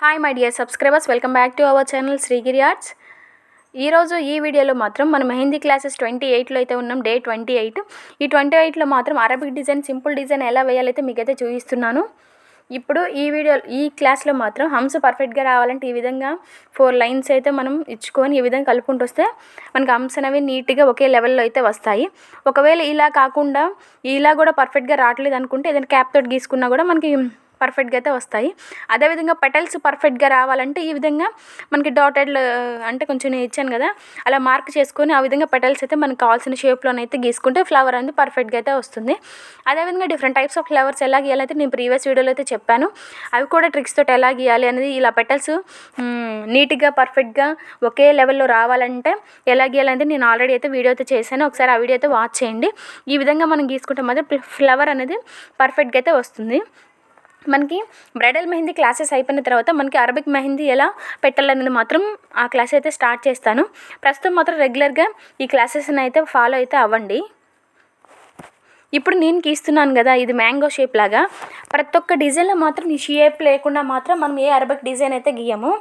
Hi my dear subscribers, welcome back to our channel Srigiri arts. ఈరోజు ఈ వీడియోలో మాత్రం మనం మెహందీ క్లాసెస్ 28లో అయితే ఉన్నాం. డే 28. ఈ 28లో మాత్రం అరబిక్ డిజైన్, సింపుల్ డిజైన్ ఎలా వేయాలైతే మీకైతే చూపిస్తున్నాను. ఇప్పుడు ఈ క్లాస్లో మాత్రం హంస పర్ఫెక్ట్గా రావాలంటే ఈ విధంగా 4 లైన్స్ అయితే మనం ఇచ్చుకొని ఈ విధంగా కలుపుకుంటూ వస్తే మనకి హంస అనేవి నీట్గా ఒకే లెవెల్లో అయితే వస్తాయి. ఒకవేళ ఇలా కాకుండా ఇలా కూడా పర్ఫెక్ట్గా రావట్లేదు అనుకుంటే ఏదైనా క్యాప్ తోటి గీసుకున్నా కూడా మనకి పర్ఫెక్ట్గా అయితే వస్తాయి. అదేవిధంగా పెటల్స్ పర్ఫెక్ట్గా రావాలంటే ఈ విధంగా మనకి డాటెడ్ అంటే కొంచెం నేను ఇచ్చాను కదా, అలా మార్క్ చేసుకొని ఆ విధంగా పెటల్స్ అయితే మనకు కావాల్సిన షేప్లోనైతే గీసుకుంటే ఫ్లవర్ అనేది పర్ఫెక్ట్గా అయితే వస్తుంది. అదేవిధంగా డిఫరెంట్ టైప్స్ ఆఫ్ ఫ్లవర్స్ ఎలా గీయాలైతే నేను ప్రీవియస్ వీడియోలో అయితే చెప్పాను. అవి కూడా ట్రిక్స్ తోటి ఎలా గీయాలి అనేది, ఇలా పెటల్స్ నీట్గా పర్ఫెక్ట్గా ఒకే లెవెల్లో రావాలంటే ఎలా గీయాలంటే నేను ఆల్రెడీ అయితే వీడియో అయితే చేశాను. ఒకసారి ఆ వీడియో అయితే వాచ్ చేయండి. ఈ విధంగా మనం గీసుకుంటే మాత్రం ఫ్లవర్ అనేది పర్ఫెక్ట్గా అయితే వస్తుంది. మనకి బ్రైడల్ మెహందీ క్లాసెస్ అయిపోయిన తర్వాత మనకి అరబిక్ మెహందీ ఎలా పెట్టాలనేది మాత్రం ఆ క్లాస్ అయితే స్టార్ట్ చేస్తాను. ప్రస్తుతం మాత్రం రెగ్యులర్గా ఈ క్లాసెస్ని అయితే ఫాలో అయితే అవ్వండి. ఇప్పుడు నేను గీస్తున్నాను కదా, ఇది మ్యాంగో షేప్ లాగా. ప్రతి ఒక్క డిజైన్లో మాత్రం ఈ షేప్ లేకుండా మాత్రం మనం ఏ అరబిక్ డిజైన్ అయితే గీయము.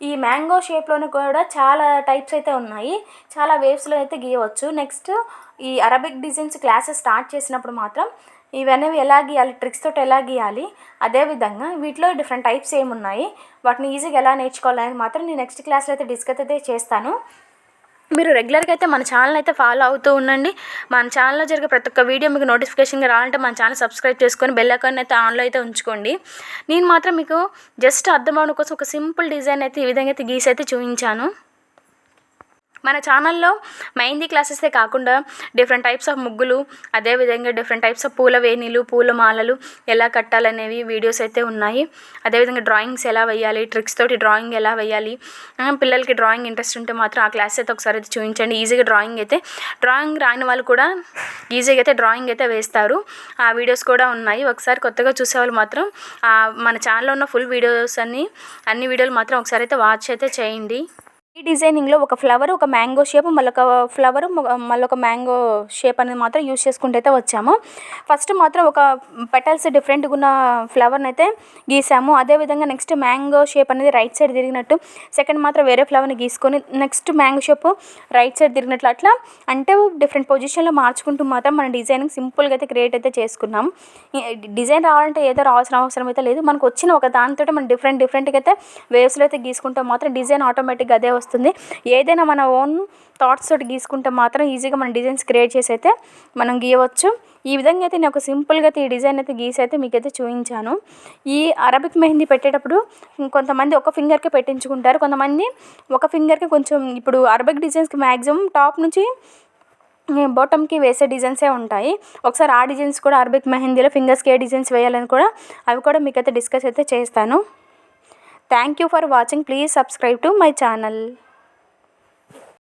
ఈ మ్యాంగో షేప్లోనే కూడా చాలా టైప్స్ అయితే ఉన్నాయి, చాలా వేవ్స్లో అయితే గీయవచ్చు. నెక్స్ట్ ఈ అరబిక్ డిజైన్స్ క్లాసెస్ స్టార్ట్ చేసినప్పుడు మాత్రం ఇవన్నీ ఎలా గీయాలి, ట్రిక్స్ తోటి ఎలా గీయాలి, అదేవిధంగా వీటిలో డిఫరెంట్ టైప్స్ ఏమున్నాయి, వాటిని ఈజీగా ఎలా నేర్చుకోవాలనేది మాత్రం నేను నెక్స్ట్ క్లాస్లో అయితే డిస్కస్ అయితే చేస్తాను. మీరు రెగ్యులర్గా అయితే మన ఛానల్ అయితే ఫాలో అవుతూ ఉండండి. మన ఛానల్లో జరిగే ప్రతి ఒక్క వీడియో మీకు నోటిఫికేషన్గా రావాలంటే మన ఛానల్ సబ్స్క్రైబ్ చేసుకొని బెల్ ఐకాన్ అయితే ఆన్లో అయితే ఉంచుకోండి. నేను మాత్రం మీకు జస్ట్ అర్థం అవడం కోసం ఒక సింపుల్ డిజైన్ అయితే ఈ విధంగా అయితే గీసి అయితే చూపించాను. మన ఛానల్లో మెహందీ క్లాసెసే కాకుండా డిఫరెంట్ టైప్స్ ఆఫ్ ముగ్గులు, అదేవిధంగా డిఫరెంట్ టైప్స్ ఆఫ్ పూల వేణీలు, పూల మాలలు ఎలా కట్టాలనేవి వీడియోస్ అయితే ఉన్నాయి. అదేవిధంగా డ్రాయింగ్స్ ఎలా వేయాలి, ట్రిక్స్ తోటి డ్రాయింగ్ ఎలా వేయాలి, పిల్లలకి డ్రాయింగ్ ఇంట్రెస్ట్ ఉంటే మాత్రం ఆ క్లాస్ అయితే ఒకసారి అయితే చూపించండి. ఈజీగా డ్రాయింగ్ రాని వాళ్ళు కూడా ఈజీగా అయితే డ్రాయింగ్ అయితే వేస్తారు. ఆ వీడియోస్ కూడా ఉన్నాయి. ఒకసారి కొత్తగా చూసేవాళ్ళు మాత్రం మన ఛానల్లో ఉన్న ఫుల్ వీడియోస్ అన్ని వీడియోలు మాత్రం ఒకసారి అయితే వాచ్ అయితే చేయండి. ఈ డిజైనింగ్లో ఒక ఫ్లవర్, ఒక మ్యాంగో షేప్, మళ్ళొక ఫ్లవర్, మళ్ళొక మ్యాంగో షేప్ అనేది మాత్రం యూజ్ చేసుకుంటూ అయితే వచ్చాము. ఫస్ట్ మాత్రం ఒక పెటల్స్ డిఫరెంట్గా ఉన్న ఫ్లవర్ని అయితే గీసాము. అదేవిధంగా నెక్స్ట్ మ్యాంగో షేప్ అనేది రైట్ సైడ్ తిరిగినట్టు, సెకండ్ మాత్రం వేరే ఫ్లవర్ని గీసుకొని next mango shape right side తిరిగినట్లు, అట్లా అంటే డిఫరెంట్ పొజిషన్లో మార్చుకుంటూ మాత్రం మన డిజైనింగ్ సింపుల్గా అయితే క్రియేట్ అయితే చేసుకున్నాం. డిజైన్ రావాలంటే ఏదో రావాల్సిన అవసరం అయితే లేదు. మనకు వచ్చిన ఒక దానితో మనం డిఫరెంట్గా అయితే వేవ్స్లో అయితే గీసుకుంటాం మాత్రం డిజైన్ ఆటోమేటిక్గా అదే వస్తుంది. ఏదైనా మన ఓన్ థాట్స్ తోటి గీసుకుంటే మాత్రం ఈజీగా మన డిజైన్స్ క్రియేట్ చేసి అయితే మనం గీయవచ్చు. ఈ విధంగా అయితే నేను ఒక సింపుల్గా అయితే ఈ డిజైన్ అయితే గీసి అయితే మీకైతే చూపించాను. ఈ అరబిక్ మెహందీ పెట్టేటప్పుడు కొంతమంది ఒక ఫింగర్కి పెట్టించుకుంటారు, కొంతమంది ఒక ఫింగర్కి కొంచెం. ఇప్పుడు అరబిక్ డిజైన్స్కి మ్యాక్సిమం టాప్ నుంచి బాటమ్కి వేసే డిజైన్సే ఉంటాయి. ఒకసారి ఆ డిజైన్స్ కూడా అరబిక్ మెహందీలో ఫింగర్స్కి ఏ డిజైన్స్ వేయాలని కూడా అవి కూడా మీకైతే డిస్కస్ అయితే చేస్తాను. Thank you for watching. Please subscribe to my channel.